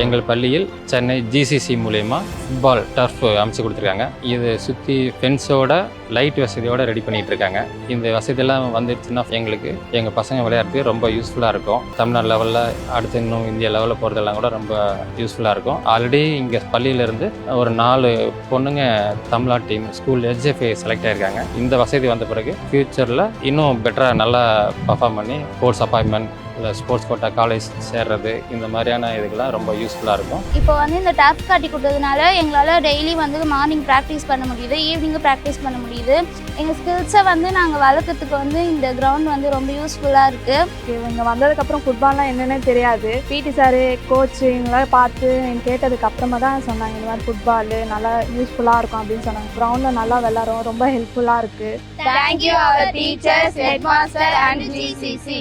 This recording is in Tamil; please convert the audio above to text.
எங்கள் பள்ளியில் சென்னை ஜிசிசி மூலயமா ஃபுட்பால் டர்ஃப் அமைச்சு கொடுத்துருக்காங்க. இது சுற்றி ஃபென்ஸோட லைட் வசதியோடு ரெடி பண்ணிகிட்டு இருக்காங்க. இந்த வசதியெல்லாம் வந்துடுச்சுன்னா எங்களுக்கு எங்கள் பசங்க விளையாடுறதுக்கு ரொம்ப யூஸ்ஃபுல்லாக இருக்கும். தமிழ்நாடு லெவலில் அடுத்து இன்னும் இந்தியா லெவலில் போகிறதெல்லாம் கூட ரொம்ப யூஸ்ஃபுல்லாக இருக்கும். ஆல்ரெடி இங்கே பள்ளியிலேருந்து ஒரு 4 பொண்ணுங்க Tamil Nadu team school HFA select ஆகிருக்காங்க. இந்த வசதி வந்த பிறகு ஃப்யூச்சரில் இன்னும் பெட்டராக நல்லா பர்ஃபார்ம் பண்ணி ஸ்போர்ட்ஸ் அப்பாயின்மெண்ட் இல்லை ஸ்போர்ட்ஸ் கோட்டா காலேஜ் சேர்றது இந்த மாதிரியான இதுக்கெல்லாம் ரொம்ப யூஸ்ஃபுல்லாக இருக்கும். இப்போ இந்த டர்ஃப் காட்டி கொடுத்ததுனால எங்களால் டெய்லி மார்னிங் ப்ராக்டிஸ் பண்ண முடியுது, ஈவினிங்கும் ப்ராக்டிஸ் பண்ண முடியுது. எங்கள் ஸ்கில்ஸை நாங்கள் வளர்க்கறதுக்கு இந்த கிரவுண்ட் ரொம்ப யூஸ்ஃபுல்லாக இருக்குது. இங்கே வந்ததுக்கப்புறம் ஃபுட்பால்லாம் என்னென்னு தெரியாது. பிடி சாரு கோச் இவங்களாம் பார்த்து கேட்டதுக்கு அப்புறமா தான் சொன்னாங்க இந்த மாதிரி ஃபுட்பால் நல்லா யூஸ்ஃபுல்லாக இருக்கும் அப்படின்னு சொன்னாங்க. கிரவுண்டில் நல்லா விளாட்றோம், ரொம்ப ஹெல்ப்ஃபுல்லாக இருக்குது. Thank you our teachers, headmaster and GCC.